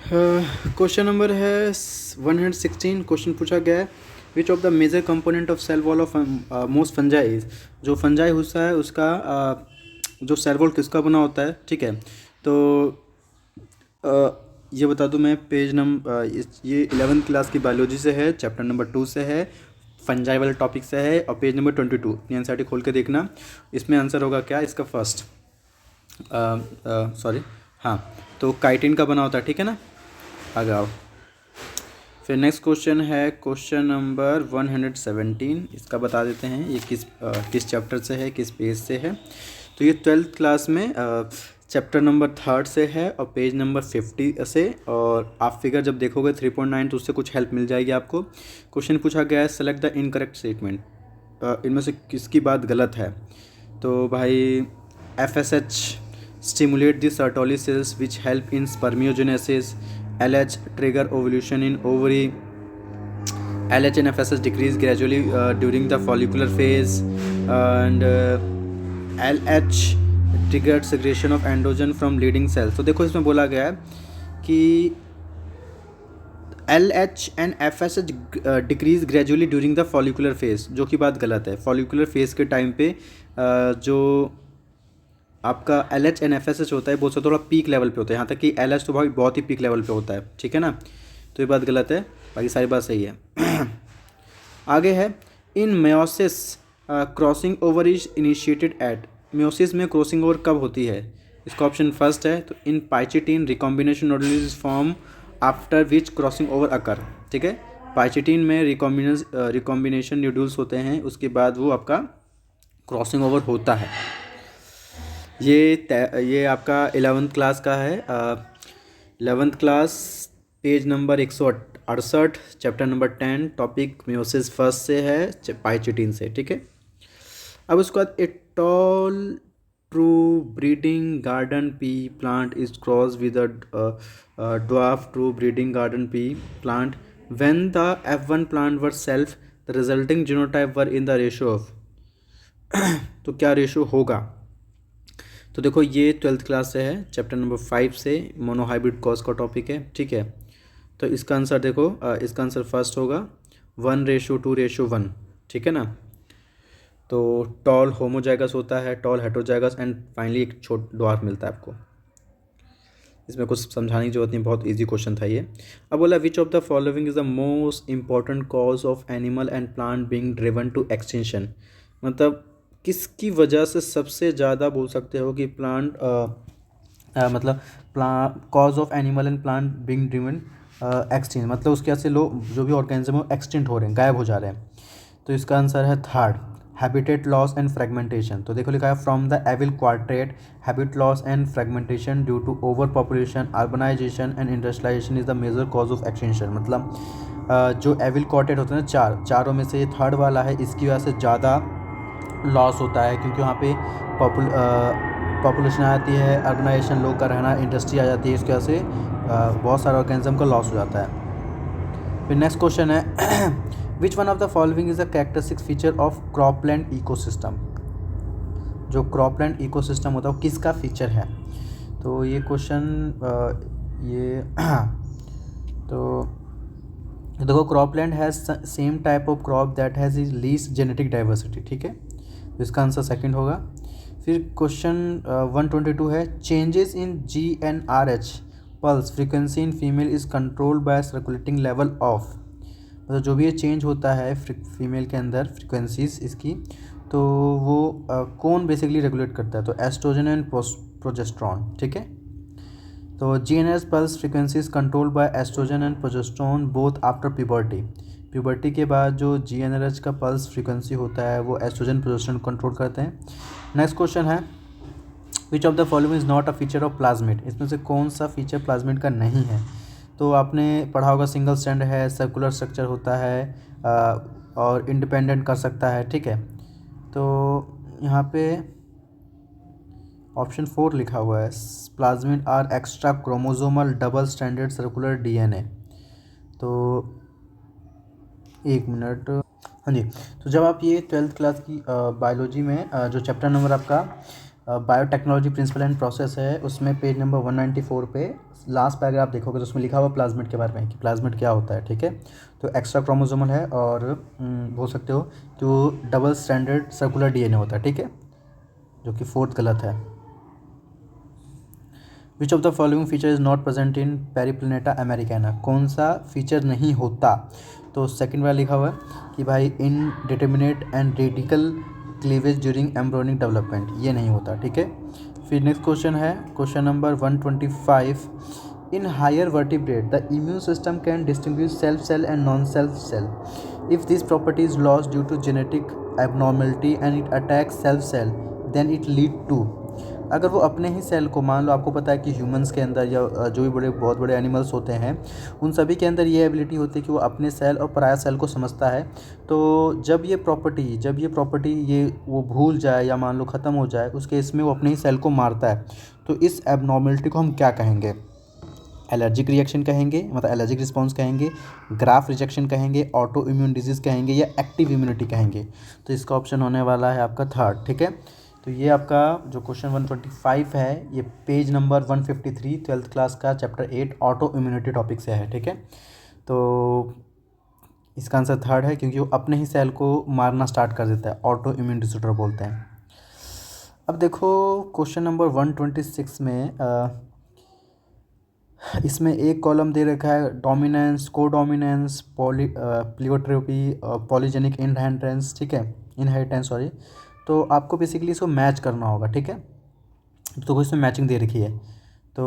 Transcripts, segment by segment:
Question number है 116। Question पूछा गया है which of the major component of cell wall of most fungi is. जो फंजाई हिस्सा है उसका जो सेल वॉल किसका बना होता है, ठीक है। तो ये बता दूं मैं, पेज नंबर ये 11th क्लास की बायोलॉजी से है, चैप्टर नंबर 2 से है, फंजाई वाले टॉपिक से है, और पेज नंबर 22 अपनी एनसीईआरटी खोल के देखना। इसमें आंसर होगा क्या इसका फर्स्ट, सॉरी, हाँ, तो काइटिन का बना होता है, ठीक है ना। आगे आओ। फिर नेक्स्ट क्वेश्चन है क्वेश्चन नंबर 117। इसका बता देते हैं ये किस चैप्टर से है, किस पेज से है। तो ये 12th क्लास में चैप्टर नंबर 3 से है और पेज नंबर 50 से। और आप फिगर जब देखोगे 3.9 तो उससे कुछ हेल्प मिल जाएगी आपको। क्वेश्चन पूछा गया है सेलेक्ट द इनकरेक्ट स्टेटमेंट, इनमें से किसकी बात गलत है। तो भाई FSH stimulate the Sertoli cells which help in spermiogenesis. LH trigger ovulation in ovary. LH and FSH decrease gradually during the follicular phase, and LH triggered segregation of androgen from leading cells. तो देखो इसमें बोला गया है कि LH and FSH decrease gradually during the follicular phase, जो कि बात गलत है। फॉलिकुलर फेज के टाइम पे जो आपका LH एंड FSH होता है वो से थोड़ा पीक लेवल पे होता है, यहाँ तक कि LH तो भाई बहुत ही पीक लेवल पे होता है, ठीक है ना। तो ये बात गलत है, बाकी सारी बात सही है। आगे है in meiosis crossing over is initiated at. Meiosis में क्रॉसिंग ओवर कब होती है, इसका ऑप्शन फर्स्ट है। तो in pachytene recombination nodule is form after which crossing over occur, ठीक है। पाइचिटिन में रिकॉम्बिनेशन न्यूडल्स होते हैं, उसके बाद वो आपका क्रॉसिंग ओवर होता है। ये आपका 11th क्लास का है, 11th class page number 168, chapter number 10, topic meiosis first से है, पाइचिटिन से, ठीक है। अब उसके बाद a tall true breeding garden pea plant is cross with dwarf true breeding garden pea plant when the F1 plant were self the resulting genotype were in the ratio of. तो क्या रेशियो होगा। तो देखो ये 12th class से है, chapter number 5 से, monohybrid cause का टॉपिक है, ठीक है। तो इसका आंसर देखो, इसका आंसर फर्स्ट होगा 1:2:1, ठीक है ना। तो टॉल होमोजाइगस होता है, टॉल हेटेरोजाइगस, एंड फाइनली एक छोट ड्वार्फ मिलता है आपको। इसमें कुछ समझाने की जरूरत नहीं, बहुत इजी क्वेश्चन था ये। अब बोला which of the following is the most important cause of animal and plant being driven to extinction. मतलब किसकी वजह से सबसे ज़्यादा बोल सकते हो कि प्लांट मतलब cause of animal and plant being driven extinct, मतलब उसके वजह से लोग जो भी ऑर्गेनिज्म है एक्सटिंक्ट हो रहे हैं, गायब हो जा रहे हैं। तो इसका आंसर है third, habitat loss and fragmentation. तो देखो लिखा है from the evil quartet habit loss and fragmentation due to over population urbanisation and industrialisation is the major cause of extinction. मतलब जो एविल क्वाड्रेट होते हैं ना, चारों में से ये थर्ड वाला है, इसकी वजह से ज़्यादा लॉस होता है, क्योंकि वहाँ पे पॉपुलेशन आ जाती है, अर्बनाइजेशन, लोग का रहना, इंडस्ट्री आ जाती है, इसकी वजह से बहुत सारे ऑर्गेनिज्म का लॉस हो जाता है। फिर नेक्स्ट क्वेश्चन है which one of the following is the characteristic feature of cropland ecosystem. जो क्रॉपलैंड इकोसिस्टम होता है वो किसका फीचर है। तो ये क्वेश्चन ये तो देखो cropland has same type of crop that has is least genetic diversity, ठीक है। तो इसका आंसर सेकंड होगा। फिर क्वेश्चन 122 है changes in GnRH pulse frequency in female is controlled by circulating level of. मतलब जो भी ये चेंज होता है फीमेल के अंदर फ्रीक्वेंसीज इसकी, तो वो कौन बेसिकली रेगुलेट करता है। तो एस्ट्रोजन एंड प्रोजेस्ट्रॉन, ठीक है। तो GnRH pulse frequency is controlled by estrogen and progesterone both after puberty. Puberty के बाद जो GnRH का पल्स फ्रीक्वेंसी होता है वो एस्ट्रोजन प्रोजेस्ट्रॉन कंट्रोल करते हैं। नेक्स्ट क्वेश्चन है which of the following is not a feature of plasmid. इसमें से कौन सा फीचर प्लाज्मिड का नहीं है। तो आपने पढ़ा होगा सिंगल स्टैंड है, सर्कुलर स्ट्रक्चर होता है, और इंडिपेंडेंट कर सकता है, ठीक है। तो यहाँ पे ऑप्शन 4 लिखा हुआ है plasmid are extra chromosomal double stranded circular DNA। तो एक मिनट, हाँ जी। तो जब आप ये 12th क्लास की बायोलॉजी में जो चैप्टर नंबर आपका बायोटेक्नोलॉजी प्रिंसिपल एंड प्रोसेस है, उसमें पेज नंबर 194 पे लास्ट पैराग्राफ देखोगे तो उसमें लिखा हुआ प्लाज्मिड के बारे में कि प्लाज्मिड क्या होता है, ठीक है। तो एक्स्ट्रा क्रोमोसोमल है और बोल सकते हो तो डबल स्ट्रैंडेड सर्कुलर डीएनए होता है, ठीक है, जो कि फोर्थ गलत है। Which of the following feature is not present in Periplaneta americana, कौन सा फीचर नहीं होता? तो सेकंड वाला लिखा हुआ है कि भाई indeterminate and radical cleavage during embryonic development, ये नहीं होता, ठीक है। फिर नेक्स्ट क्वेश्चन है question number 125, in higher vertebrate the immune system can distinguish self cell and non self cell if this property is lost due to genetic abnormality and it attacks self cell then it lead to, अगर वो अपने ही cell को, मान लो आपको पता है कि humans के अंदर या जो भी बहुत बड़े एनिमल्स होते हैं उन सभी के अंदर ये एबिलिटी होती है कि वो अपने सेल और पराया सेल को समझता है। तो जब ये प्रॉपर्टी ये वो भूल जाए या मान लो ख़त्म हो जाए, उस केस में वो अपने ही सेल को मारता है। तो इस एबनॉर्मलिटी को हम क्या कहेंगे? एलर्जिक रिएक्शन कहेंगे, मतलब एलर्जिक रिस्पॉन्स कहेंगे, ग्राफ रिजेक्शन कहेंगे, ऑटो इम्यून डिजीज़ कहेंगे, या एक्टिव इम्यूनिटी कहेंगे। तो इसका ऑप्शन होने वाला है आपका थर्ड, ठीक है। तो ये आपका जो क्वेश्चन 125 है ये पेज नंबर 153 ट्वेल्थ क्लास का चैप्टर 8 ऑटो इम्यूनिटी टॉपिक से है, ठीक है। तो इसका आंसर थर्ड है क्योंकि वो अपने ही सेल को मारना स्टार्ट कर देता है, ऑटो इम्यून डिसऑर्डर बोलते हैं। अब देखो क्वेश्चन नंबर 126 में इसमें एक कॉलम दे रखा है dominance, codominance, pleiotropy, polygenic inheritance, ठीक है, इनहेरिटेंस सॉरी। तो आपको बेसिकली इसको मैच करना होगा, ठीक है। तो इसमें मैचिंग दे रखी है। तो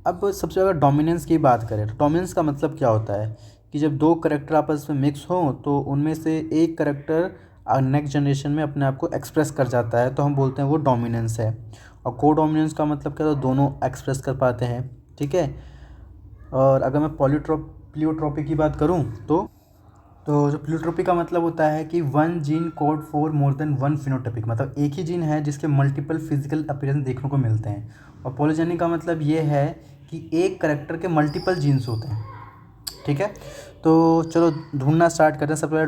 अब सबसे ज़्यादा डोमिनेंस की बात करें तो डोमिनेंस का मतलब क्या होता है कि जब दो करेक्टर आपस में मिक्स हों तो उनमें से एक करेक्टर नेक्स्ट जनरेशन में अपने आप को एक्सप्रेस कर जाता है, तो हम बोलते हैं वो डोमिनेंस है। और कोडोमिनेंस का मतलब क्या, तो दोनों एक्सप्रेस कर पाते हैं, ठीक है। और अगर मैं प्लियोट्रोपी की बात करूं तो जो प्लियोट्रोपी का मतलब होता है कि one gene code for more than one phenotypic, मतलब एक ही जीन है जिसके मल्टीपल फिजिकल अपीयरेंस देखने को मिलते हैं। और पॉलीजेनिक का मतलब ये है कि एक करेक्टर के मल्टीपल जीन्स होते हैं, ठीक है। तो चलो ढूंढना स्टार्ट करते हैं। सबसे पहले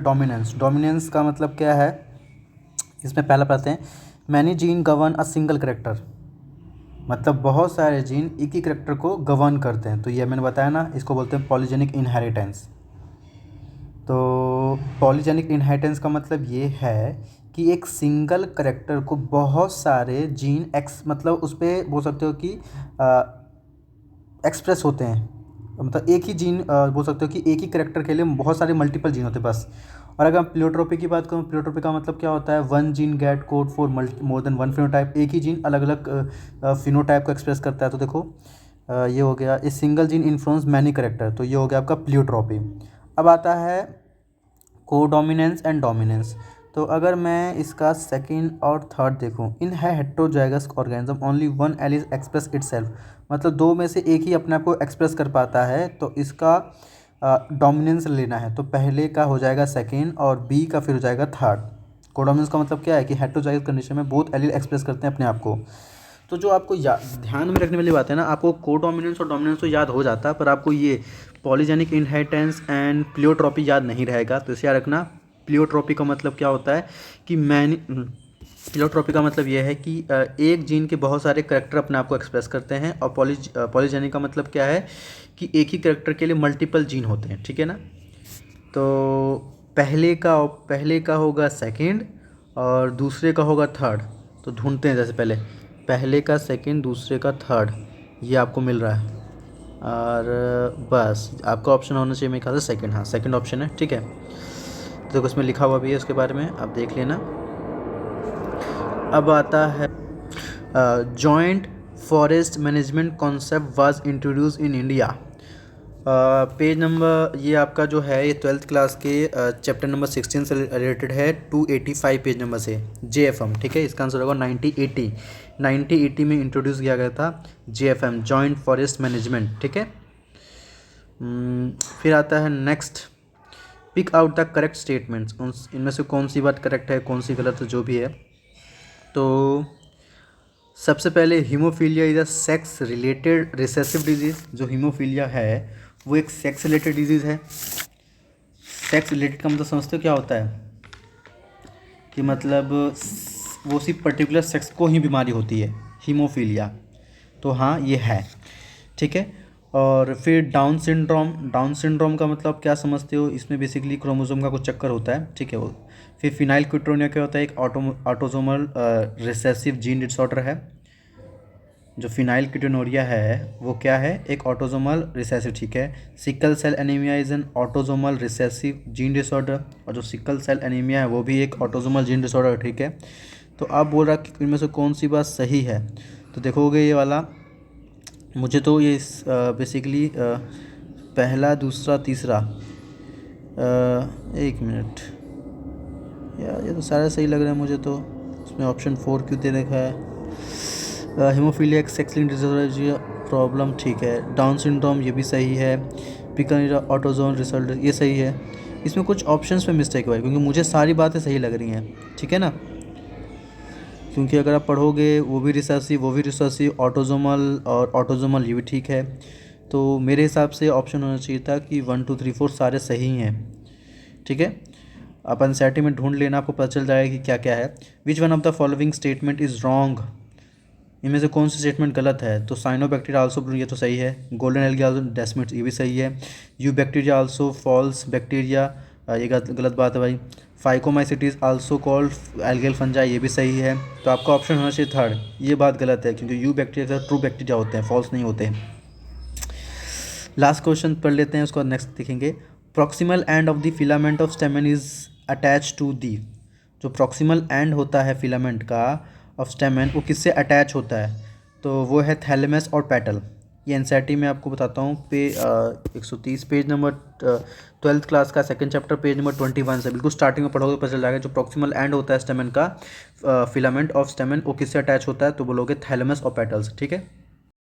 डोमिनेंस का मतलब क्या है, इसमें पहला पढ़ते हैं many gene govern a single character, मतलब बहुत सारे जीन एक ही करेक्टर को गवर्न करते हैं। तो ये मैंने बताया ना, इसको बोलते हैं पॉलीजेनिक इनहेरिटेंस। तो पॉलीजेनिक इनहेरिटेंस का मतलब ये है कि एक सिंगल करेक्टर को बहुत सारे जीन मतलब उस पर बोल सकते हो कि एक्सप्रेस होते हैं, मतलब एक ही जीन बोल सकते हो कि एक ही करेक्टर के लिए बहुत सारे मल्टीपल जीन होते हैं बस। और अगर प्लियोट्रोपी की बात करूँ, प्लियोट्रोपी का मतलब क्या होता है, one gene gate code for more than one phenotype, एक ही जीन अलग अलग फिनोटाइप को एक्सप्रेस करता है। तो देखो ये हो गया, a single gene influence many character, तो ये हो गया आपका प्लियोट्रोपी। अब आता है कोडोमिनेंस एंड डोमिनेंस। तो अगर मैं इसका सेकंड और थर्ड देखूं, इन है heterozygous organism only one allele express itself, मतलब दो में से एक ही अपने आप को एक्सप्रेस कर पाता है। तो इसका डोमिनेंस लेना है तो पहले का हो जाएगा सेकंड और बी का फिर हो जाएगा थर्ड। कोडोमिनेंस का मतलब क्या है कि हेट्रोजाइगस कंडीशन में बोथ एलील एक्सप्रेस करते हैं अपने आप को। तो जो आपको ध्यान में रखने वाली बात है ना, आपको कोडोमिनेंस और डोमिनेंस तो याद हो जाता है, पर आपको ये पॉलीजेनिक इनहेरिटेंस एंड प्लियोट्रोपी याद नहीं रहेगा। तो इसे याद रखना। प्लियोट्रोपी का मतलब क्या होता है कि प्लियोट्रोपी का मतलब ये है कि एक जीन के बहुत सारे करेक्टर अपने आप को एक्सप्रेस करते हैं। और पॉलीजेनिक का मतलब क्या है कि एक ही करेक्टर के लिए मल्टीपल जीन होते हैं, ठीक है ना। तो पहले का होगा सेकंड और दूसरे का होगा थर्ड। तो ढूंढते हैं, जैसे पहले का सेकंड, दूसरे का थर्ड, ये आपको मिल रहा है। और बस आपका ऑप्शन होना चाहिए मेरे ख्याल से सेकंड, हाँ सेकंड ऑप्शन है, ठीक है। तो उसमें लिखा हुआ भी है उसके बारे में, आप देख लेना। अब आता है joint forest management concept was introduce in India. Page number ये आपका जो है ये ट्वेल्थ क्लास के चैप्टर नंबर 16 से रिलेटेड है, 285 पेज नंबर से, JFM, ठीक है। इसका आंसर होगा 1980 में इंट्रोड्यूस किया गया था JFM, जॉइंट फॉरेस्ट मैनेजमेंट, ठीक है। फिर आता है next, pick out the correct statements, इनमें से कौन सी बात करेक्ट है कौन सी गलत है, जो भी है। तो सबसे पहले haemophilia is a sex related recessive disease. जो हीमोफीलिया है वो एक सेक्स रिलेटेड डिजीज़ है। सेक्स रिलेटेड का मतलब समझते हो क्या होता है कि मतलब वो सिर्फ पर्टिकुलर सेक्स को ही बीमारी होती है, हीमोफीलिया। तो हाँ ये है, ठीक है। और फिर डाउन सिंड्रोम, डाउन सिंड्रोम का मतलब क्या समझते हो? इसमें बेसिकली क्रोमोसोम का कुछ चक्कर होता है, ठीक है वो। फिर फिनाइल क्विटोनिया क्या होता है? एक ऑटोसोमल रिसेसिव जीन डिसऑर्डर है। जो फिनाइल क्विटोनोरिया है वो क्या है? एक ऑटोसोमल रिसेसिव, ठीक है। Sickle cell anaemia is an autosomal recessive gene disorder, और जो सिकल सेल एनीमिया है वो भी एक ऑटोसोमल जीन डिसऑर्डर है, ठीक है। तो आप बोल रहा कि इनमें से कौन सी बात सही है? तो देखोगे ये वाला, मुझे तो ये बेसिकली पहला, दूसरा, तीसरा, एक मिनट यार, ये तो सारा सही लग रहा है मुझे। तो उसमें ऑप्शन 4 क्यों दे रखा है? Haemophilia sex linked disorder problem, ठीक है। डाउन सिंड्रोम ये भी सही है। पिकानिरा ऑटोजोन रिसल्ट ये सही है। इसमें कुछ ऑप्शंस में मिस्टेक हुआ है, क्योंकि मुझे सारी बातें सही लग रही हैं, ठीक है ना। क्योंकि अगर आप पढ़ोगे वो भी रिसेसिव, वो भी रिसेसिव, ऑटोजोमल और ऑटोजोमल ये भी ठीक है। तो मेरे हिसाब से ऑप्शन होना चाहिए था कि 1 2 3 4 सारे सही हैं, ठीक है। आप एनसीईआरटी में ढूंढ लेना, आपको पता चल जाएगा कि क्या क्या है। Which one of the following statement is wrong? इनमें से कौन सी स्टेटमेंट गलत है? तो साइनोबैक्टीरिया आल्सो, ये तो सही है। गोल्डन एल्गी आल्सो डेस्मिड्स, ये भी सही है। Eubacteria also false bacteria, ये गलत बात है भाई। Phycomycetes also called algal fungi, ये भी सही है। तो आपका ऑप्शन होना चाहिए थर्ड, ये बात गलत है, क्योंकि यू बैक्टीरिया ट्रू बैक्टीरिया होते हैं, फॉल्स नहीं होते हैं। लास्ट क्वेश्चन पढ़ लेते हैं, उसके बाद नेक्स्ट देखेंगे। Proximal end of the filament of stamen is attach to the. जो प्रॉक्सिमल एंड होता है फिलामेंट का ऑफ स्टेमन, वो किससे अटैच होता है? तो वो है थैलेमस और पेटल। ये एनसीईआरटी में आपको बताता हूँ, 130 पेज नंबर 12th क्लास का सेकंड चैप्टर पेज नंबर 21 से बिल्कुल स्टार्टिंग में पढ़ोगे पता चल जाएगा। जो प्रॉक्सिमल एंड होता है स्टेमन का, फिलामेंट ऑफ स्टेमन, वो किससे अटैच होता है? तो बोलोगे थैलेमस और पेटल्स, ठीक है।